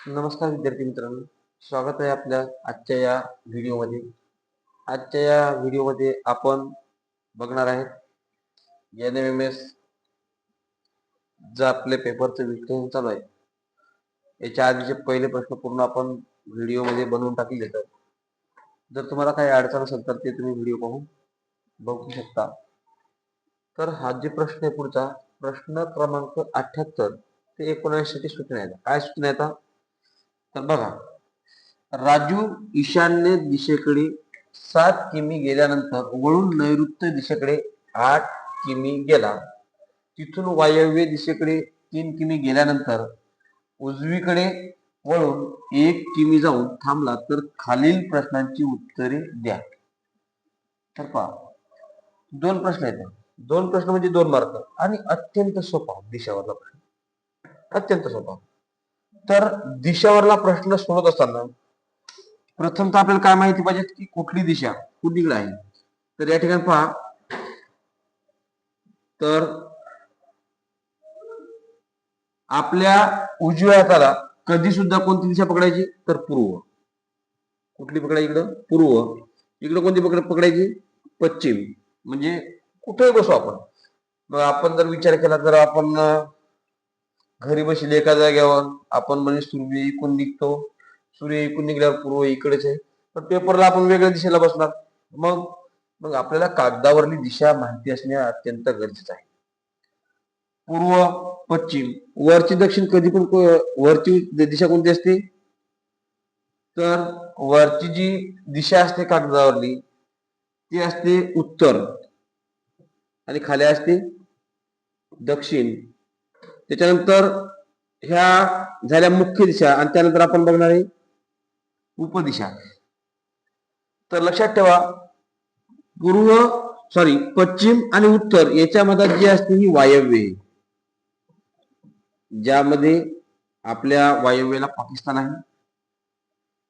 नमस्कार विद्यार्थी मित्रांनो, स्वागत आहे आपल्या आजच्या या व्हिडिओमध्ये. आजच्या या व्हिडिओमध्ये आपण बघणार आहेत NMMS जे आपले पेपरचं विश्लेषण चालू आहे. याच्या आधीचे पहिले प्रश्न पूर्ण आपण व्हिडिओमध्ये बनवून टाकले. तर जर तुम्हाला काही अडचण असेल तर ते तुम्ही व्हिडिओ पाहून बघू शकता. तर हा जे प्रश्न आहे पुढचा प्रश्न क्रमांक 78 ते 79 साठी सूचना आहेत. काय सूचना आहेत? तर बघा, राजू ईशान्य दिशेकडे 7 किमी गेल्यानंतर वळून नैऋत्य दिशेकडे 8 किमी गेला. तिथून वायव्य दिशेकडे 3 किमी गेल्यानंतर उजवीकडे वळून 1 किमी जाऊन थांबला तर खालील प्रश्नांची उत्तरे द्या. तर पहा, 2 प्रश्न आहेत. 2 प्रश्न म्हणजे 2 मार्क आणि अत्यंत सोपा दिशावरला प्रश्न, अत्यंत सोपा. तर दिशावरला प्रश्न सोडत असताना प्रथम तर आपल्याला काय माहिती पाहिजे की कुठली दिशा कुठीकडे आहे. तर या ठिकाणी पहा, तर आपल्या उजव्या हाताला कधी सुद्धा कोणती दिशा पकडायची? तर पूर्व. कुठली पकडायची? इकडं पूर्व. इकडं कोणती पकडायची? पश्चिम. म्हणजे कुठेही बसू आपण. मग आपण जर विचार केला तर आपण घरी बसले एका जागेवर, आपण म्हणजे सूर्य इकडून निघतो, सूर्य इकडून निघल्यावर पूर्व इकडेच आहे, तर पेपरला आपण वेगळ्या दिशेला बसणार. मग मग आपल्याला कागदावरली दिशा माहिती असणे अत्यंत गरजेचं आहे. पूर्व, पश्चिम, वरची दक्षिण कधी पण वरची दिशा कोणती असते? तर वरची जी दिशा असते कागदावरली ती असते उत्तर आणि खाली असते दक्षिण. त्याच्यानंतर ह्या झाल्या मुख्य दिशा आणि त्यानंतर आपण बघणार आहे उपदिशा. तर लक्षात ठेवा, पश्चिम आणि उत्तर याच्यामध्ये जी असते ही वायव्य, ज्यामध्ये आपल्या वायव्येला पाकिस्तान आहे,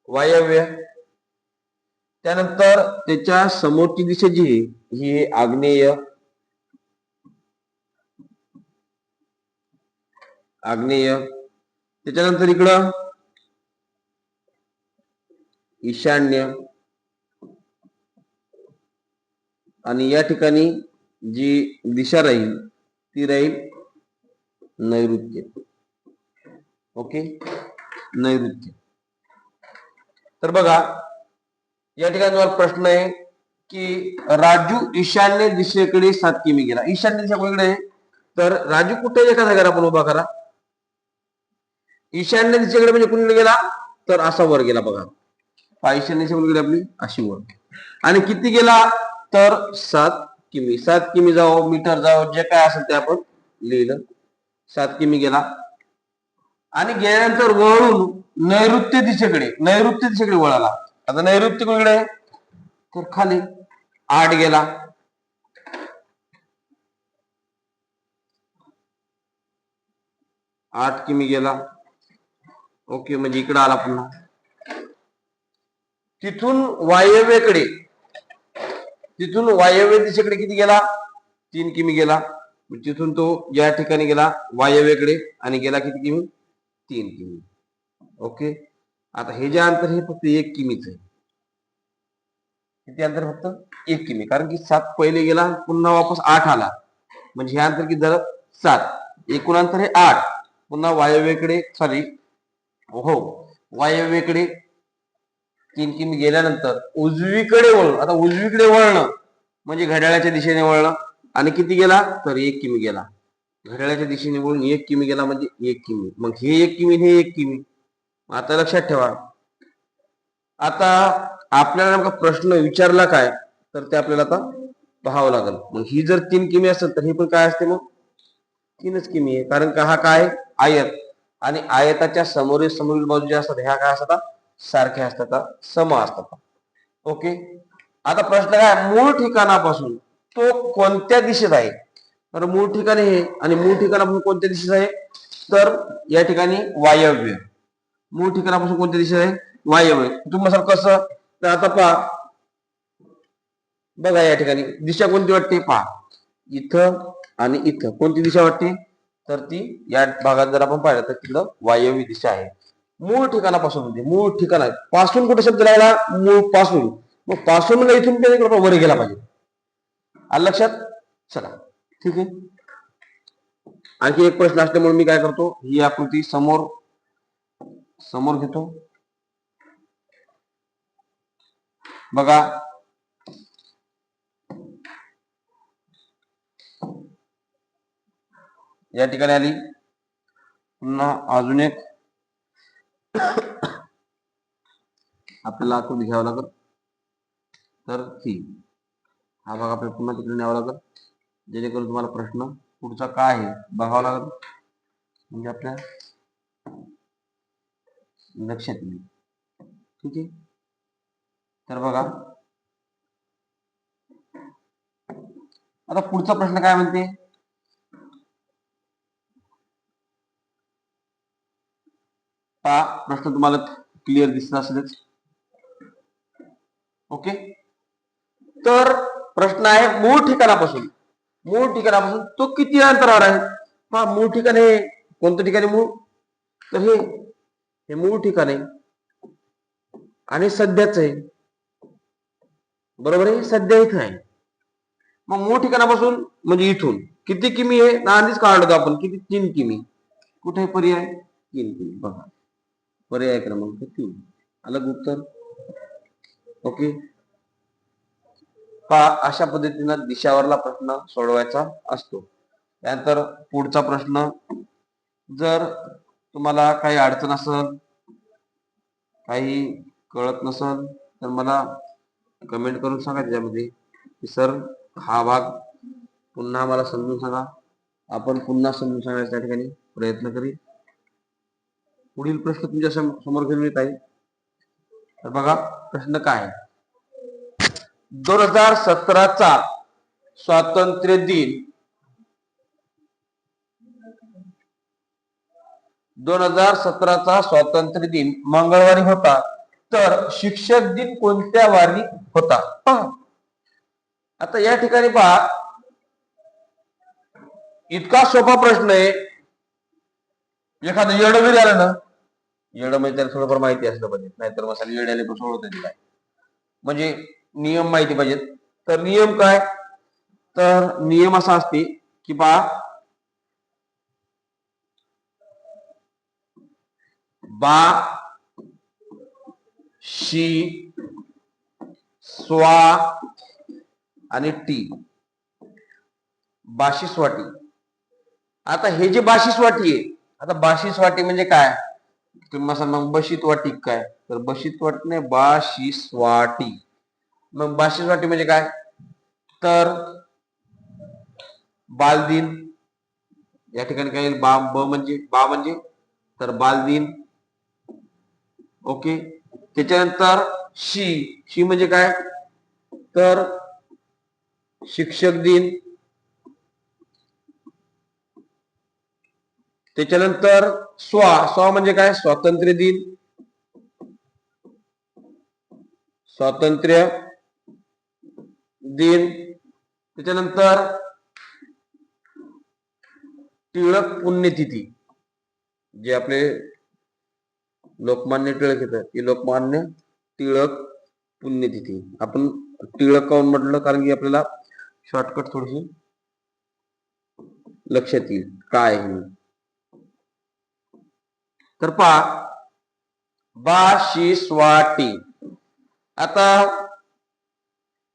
वायव्य. त्यानंतर त्याच्या समोरची दिशा जी ही आग्नेय, आग्नेय. त्याच्यानंतर इकडं ईशान्य आणि या ठिकाणी जी दिशा राहील ती राहील नैऋत्य. ओके, नैऋत्य. तर बघा, या ठिकाणी मला प्रश्न आहे की राजू ईशान्य दिशेकडे 7 किमी गेला. ईशान्य दिशा कोणीकडे आहे? तर राजू कुठे एका जागेवर आपण उभा करा. ईशान्य दिशेकडे म्हणजे कुणीकडे गेला? तर असा वर गेला. बघा, ईशान्य दिशा कुणीकडे आपली अशी वर. आणि किती गेला? तर 7 किमी. 7 किमी जाओ, मीटर जाओ, जे काय असेल ते आपण लिहिलं. 7 किमी गेला आणि गेल्यानंतर वळून नैऋत्य दिशेकडे वळाला. आता नैऋत्य कुणीकडे आहे? तर खाली 8 गेला. 8 किमी गेला. ओके, म्हणजे इकडे आला पुन्हा. तिथून वायव्य दिशेकडे किती गेला? 3 किमी गेला. तिथून तो या ठिकाणी गेला वायव्येकडे आणि गेला किती किमी? 3 किमी. ओके, आता हे जे अंतर हे फक्त 1 किमीच आहे. किती अंतर? फक्त 1 किमी. कारण की 7 पहिले गेला, पुन्हा वापस 8 आला, म्हणजे हे अंतर किती झालं? 7. एकूण अंतर हे 8. पुन्हा वायव्येकडे वायव्येकडे 3 किमी गेल्यानंतर उजवीकडे वळून, आता उजवीकडे वळणं म्हणजे घड्याळाच्या दिशेने वळणं. आणि किती गेला? तर 1 किमी गेला. घड्याळाच्या दिशेने वळून 1 किमी गेला म्हणजे 1 किमी. मग हे 1 किमी, हे 1 किमी. आता लक्षात ठेवा, आता आपल्याला नेमका प्रश्न विचारला काय, तर ते आपल्याला आता पाहावं लागेल. मग ही जर 3 किमी असेल तर ही पण काय असते? मग 3च किमी आहे. कारण का हा काय? आयत. आणि आयताच्या समोरील बाजू ज्या असतात ह्या काय असतात? सारख्या असतात, सम असतात. ओके, आता प्रश्न काय? मूळ ठिकाणापासून तो कोणत्या दिशेत आहे? तर मूळ ठिकाण हे आणि मूळ ठिकाणापासून कोणत्या दिशेत आहे? तर या ठिकाणी वायव्य. मूळ ठिकाणापासून कोणत्या दिशेत आहे? वायव्य. तुम्हाला कसं? तर आता पहा, बघा या ठिकाणी दिशा कोणती वाटते? पहा, इथं आणि इथं कोणती दिशा वाटते? तर ती या भागात जर आपण पाहिलं तर तिथं वायव्य दिशा आहे. मूळ ठिकाणापासून म्हणजे मूळ ठिकाण पासून कुठे शब्द लागला मूळ पासून मग पासून म्हणजे इथून त्याने वर गेला पाहिजे आलं लक्षात चला ठीक आहे आणखी एक प्रश्न असल्यामुळे मी काय करतो ही आकृती समोर समोर घेतो बघा या ठिकाणी आली पुन्हा अजून एक आपल्याला आकृती घ्यावं लागेल तर ही हा भाग आपल्याला पुन्हा तिकडे न्यावा लागेल जेणेकरून तुम्हाला प्रश्न पुढचा काय आहे बघावा लागेल म्हणजे आपल्या लक्षात येईल ठीक आहे तर बघा आता पुढचा प्रश्न काय म्हणते हा प्रश्न तुम्हाला क्लिअर दिसत असेलच ओके तर प्रश्न आहे मूळ ठिकाणापासून तो किती अंतरावर आहे हा मूळ ठिकाण हे कोणतं ठिकाणी मूळ तर हे मूळ ठिकाण आहे आणि सध्याच आहे बरोबर आहे सध्या इथं आहे मग मूळ ठिकाणापासून म्हणजे इथून किती किमी आहे ना आधीच काढलं होतं आपण किती 3 किमी कुठे पर्याय 3 किमी बघा पर्याय क्रमांक 3 अलग उत्तर ओके अशा पद्धतीनं दिशावरला प्रश्न सोडवायचा असतो त्यानंतर पुढचा प्रश्न जर तुम्हाला काही अडचण असेल काही कळत नसेल तर मला कमेंट करून सांगा त्याच्यामध्ये की सर हा भाग पुन्हा मला समजून सांगा आपण पुन्हा समजून सांगायचा त्या ठिकाणी प्रयत्न करीत पुढील प्रश्न तुमच्या समोर घेऊन येत आहे तर बघा प्रश्न काय आहे 2017चा स्वातंत्र्य दिन 2017चा स्वातंत्र्य दिन मंगळवारी होता तर शिक्षक दिन कोणत्या वारी होता आता या ठिकाणी पहा इतका सोपा प्रश्न आहे एखादं येडं जरी आलं ना येडं म्हणजे त्याला थोडंफार माहिती असलं पाहिजे नाहीतर मग येड्याला पण सोडवता दिलाय म्हणजे नियम माहिती पाहिजेत तर नियम काय तर नियम असा असते की बा शी स्वा आणि टी बाशिसवाटी आता हे जे बाशिसवाटी आहे आता बाशिसवाटी म्हणजे काय तुम्ही सांगा बशीत वाटी काय तर बशीत वाटी नाही बाशिसवाटी मग बाशिसवाटी म्हणजे काय तर बालदिन या ठिकाणी काय येईल बा म्हणजे तर बालदिन ओके त्याच्यानंतर शी म्हणजे काय तर शिक्षक दिन त्याच्यानंतर स्वा म्हणजे काय स्वातंत्र्य दिन त्याच्यानंतर टिळक पुण्यतिथी जे आपले लोकमान्य टिळक येतं की लोकमान्य टिळक पुण्यतिथी आपण टिळक काऊन म्हटलं कारण की आपल्याला शॉर्टकट थोडीशी लक्षात येईल काय तर पहा बाशिसवाटी आता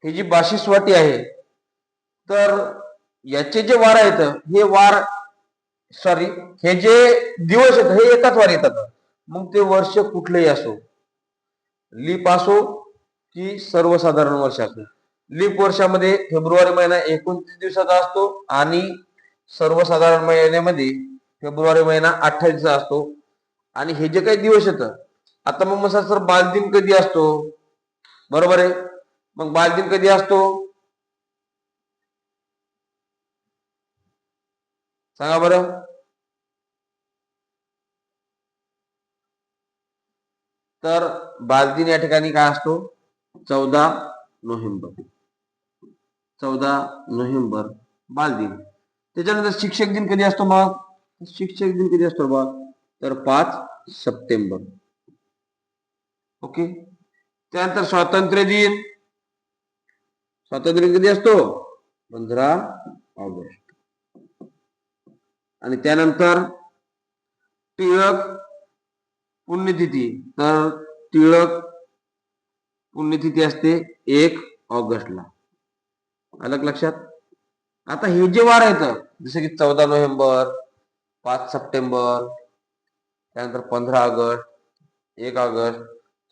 ही जी बाशिसवाटी आहे तर याचे जे वार आहेत हे वार सॉरी हे जे दिवस आहेत हे एकाच वार येतात मग ते वर्ष कुठलेही असो लीप असो की सर्वसाधारण वर्ष असो लीप वर्षामध्ये फेब्रुवारी महिना 29 दिवसाचा असतो आणि सर्वसाधारण महिन्यामध्ये फेब्रुवारी महिना 28 दिवसाचा असतो आणि हे जे काही दिवस येतं आता मग सर बालदिन कधी असतो बरोबर आहे मग बालदिन कधी असतो सांगा बरं तर बालदिन या ठिकाणी काय असतो 14 नोव्हेंबर बालदिन त्याच्यानंतर शिक्षक दिन कधी असतो मग शिक्षक दिन कधी असतो बा तर 5 सप्टेंबर. ओके. त्यानंतर स्वातंत्र्य दिन. स्वातंत्र्य कधी असतो? 15 ऑगस्ट. आणि त्यानंतर टिळक पुण्यतिथी. तर टिळक पुण्यतिथी असते 1 ऑगस्टला. अलग लक्षात. आता हे जे वार आहेत जसे की 14 नोव्हेंबर, 5 सप्टेंबर, त्यानंतर 15 ऑगस्ट, 1 ऑगस्ट,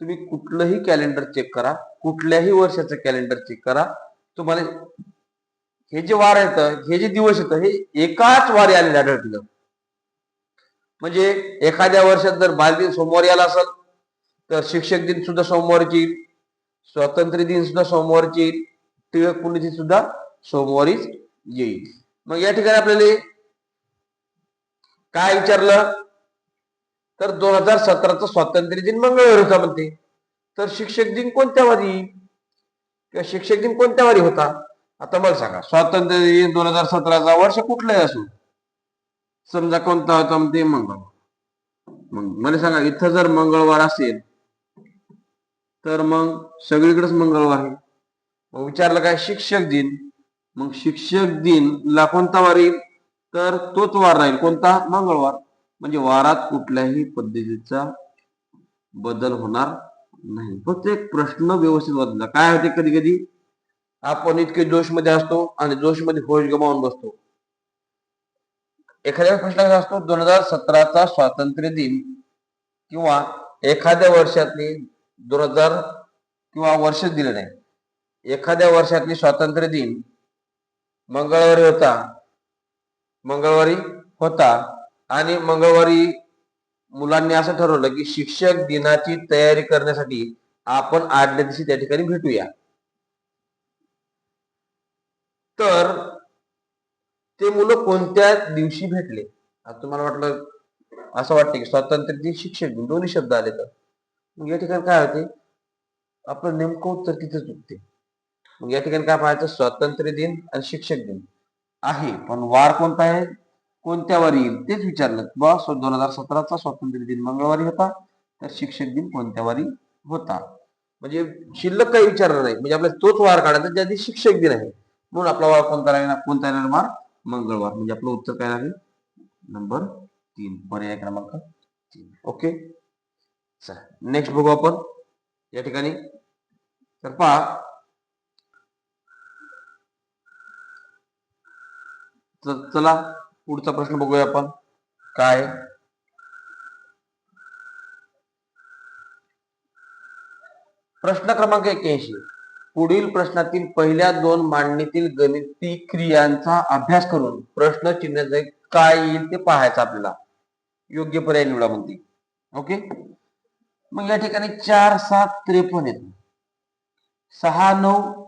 तुम्ही कुठलंही कॅलेंडर चेक करा, कुठल्याही वर्षाचं कॅलेंडर चेक करा, तुम्हाला हे जे वार आहेत, हे जे दिवस आहेत, हे एकाच वारी आलेले आढळतील. म्हणजे एखाद्या वर्षात जर बालदिन सोमवारी आला असेल तर शिक्षक दिन सुद्धा सोमवारची येईल, स्वातंत्र्य दिन सुद्धा सोमवारची येईल, टिळक पुण्यतिथी सुद्धा सोमवारीच येईल. मग या ठिकाणी आपल्याला काय विचारलं तर 2017चा स्वातंत्र्य दिन मंगळवारी होता म्हणते. तर शिक्षक दिन कोणत्या वारी किंवा शिक्षक दिन कोणत्या वारी होता? आता मला सांगा, स्वातंत्र्य दिन 2017चा वर्ष कुठलंही असो, समजा कोणता होता म्हणते मंगळवार. मग मला सांगा, इथं जर मंगळवार असेल तर मग सगळीकडेच मंगळवार आहे. मग विचारलं काय? शिक्षक दिन. मग शिक्षक दिन ला कोणता वार येईल? तर तोच वार राहील. कोणता? मंगळवार. म्हणजे वारात कुठल्याही पद्धतीचा बदल होणार नाही. फक्त एक प्रश्न व्यवस्थित बदला. काय होते कधी कधी आपण इतके जोशमध्ये असतो आणि जोशमध्ये होश गमावून बसतो. एखाद्या प्रश्न कसा असतो, 2017चा स्वातंत्र्य दिन किंवा एखाद्या वर्षातली 2000 किंवा वर्ष दिलं नाही, एखाद्या वर्षातली स्वातंत्र्य दिन मंगळवारी होता आणि मंगळवारी मुलांनी असं ठरवलं की शिक्षक दिनाची तयारी करण्यासाठी आपण आदल्या दिवशी त्या ठिकाणी भेटूया. तर ते मुलं कोणत्या दिवशी भेटले? आता तुम्हाला वाटलं, असं वाटतं की स्वातंत्र्य दिन शिक्षक दिन दोन्ही शब्द आले, तर मग या ठिकाणी काय होते, आपलं नेमकं उत्तर तिथे चुकते. मग या ठिकाणी काय पाहायचं, स्वातंत्र्य दिन आणि शिक्षक दिन आहे, पण वार कोणता आहे, कोणत्या वारी येईल तेच विचारलं. बस 2017चा स्वातंत्र्य दिन मंगळवारी होता, तर शिक्षक दिन कोणत्या वारी होता. म्हणजे शिल्लक काही विचारलं नाही, म्हणजे आपल्याला तोच वार काढायचा ज्या दिवशी शिक्षक दिन आहे. म्हणून आपला वार कोणता येणार वार? मंगळवार. म्हणजे आपलं उत्तर काय आहे? नंबर 3, पर्याय क्रमांक 3. ओके. चला नेक्स्ट बघू आपण या ठिकाणी. तर पहा, चला पुढचा प्रश्न बघूया आपण काय. प्रश्न क्रमांक 81. पुढील प्रश्नातील पहिल्या 2 मांडणीतील गणिती क्रियांचा अभ्यास करून प्रश्न चिन्ह काय येईल ते पाहायचं आपल्याला. योग्य पर्याय निवडा म्हणते. ओके. मग या ठिकाणी 4 7 53 येत, 6 9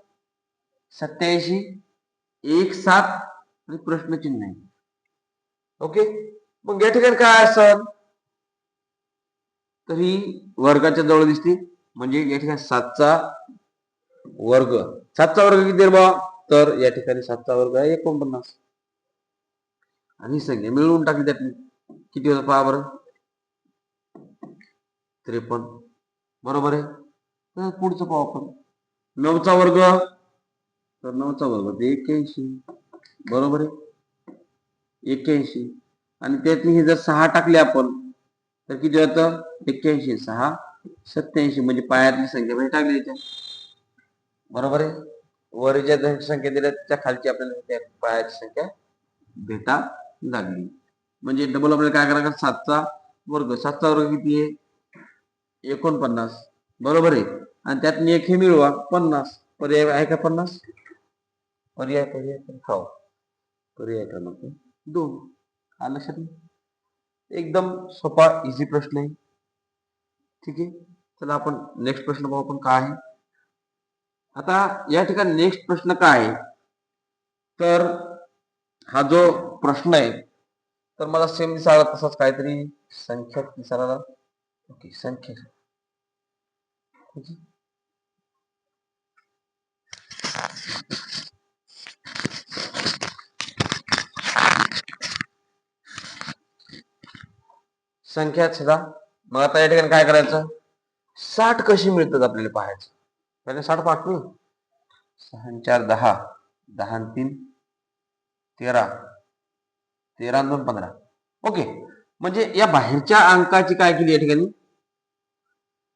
87, 1 7 आणि प्रश्नचिन्ह आहे. ओके. मग या ठिकाणी काय असेल, तर ही वर्गाच्या जवळ दिसते. म्हणजे या ठिकाणी 7चा वर्ग. 7चा वर्ग किती आहे बा? तर या ठिकाणी 7चा वर्ग आहे 49. आणि ही संख्या मिळवून टाकली त्यातली किती होतं पहा बरं, 53. बरोबर आहे. तर पुढचं पाहू आपण. 9चा वर्ग, तर 9चा वर्ग ते 81. बरोबर आहे, 81. आणि त्यातली हे जर 6 टाकले आपण तर किती होतं? 81 6 87. म्हणजे पायातली संख्या म्हणजे टाकली त्याच्या. बरोबर आहे. वर ज्या संख्या दिल्या त्याच्या खालची आपल्याला त्या पायाची संख्या भेटा लागली. म्हणजे डबल आपल्याला काय करायचं, 7चा वर्ग. 7चा वर्ग किती आहे? 49. बरोबर आहे. आणि त्यात एक हे मिळवा 50. पर्याय आहे का 50? पर्याय हो, पर्याय क्रमांक 2. आलं लक्षात? एकदम सोपा इझी प्रश्न आहे. ठीक आहे. चला आपण नेक्स्ट प्रश्न पाहू आपण काय आहे. आता या ठिकाणी नेक्स्ट प्रश्न काय आहे, तर हा जो प्रश्न आहे तर मला सेम दिसायला तसाच काहीतरी संख्या दिसायला. ओके, संख्या. संख्या 10 मग आता या ठिकाणी काय करायचं, 60 कशी मिळतात आपल्याला पाहायचं. पहिले 60 पाठवू. 6 4 10, 10 3 13, 13 2 15. ओके, म्हणजे या बाहेरच्या अंकाची काय केली या ठिकाणी,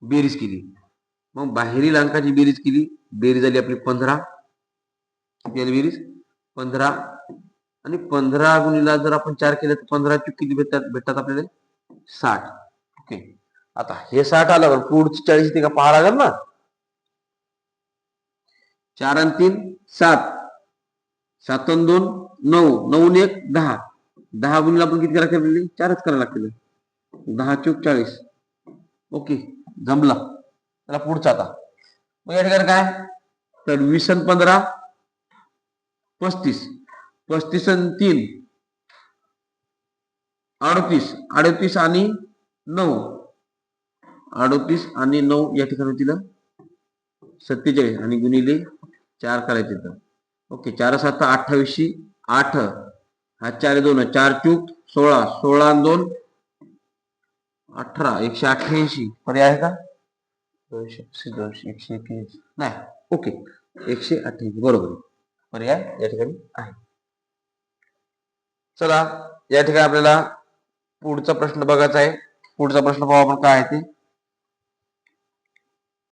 बेरीज केली. मग बाहेरील अंकाची बेरीज केली, बेरीज झाली आपली 15. किती आली बेरीज, 15. आणि 15 गुणिला जर आपण 4 केलं तर 15 चे किती भेटतात आपल्याला, 60. ओके, आता हे 60 आलं, पुढची 40 ते का पाहा लागेल ना. 4 आणि 3 7, 7 आणि 2 9, 9 आणि 1 10. 10 गुणिला आपण किती करायला लागले, 4च करायला लागतील. 10 चूक 40. ओके, जमला. त्याला पुढचा आता मग या ठिकाणी काय, तर 20 आणि 15 35, 35 आणि 3 38, 38 आणि 9, 38 आणि 9 या ठिकाणी तिला 47 आणि गुणिले 4 करायचे तर. ओके, 4 7 28, 8 हा 4 2 4 चूक 16, 16 आणि 2 18, 188. पर्याय आहे का, 181 नाही. ओके, 188 बरोबर पर्याय या ठिकाणी आहे. चला या ठिकाणी आपल्याला पुढचा प्रश्न बघायचा आहे. पुढचा प्रश्न पाहू आपण काय आहे ते.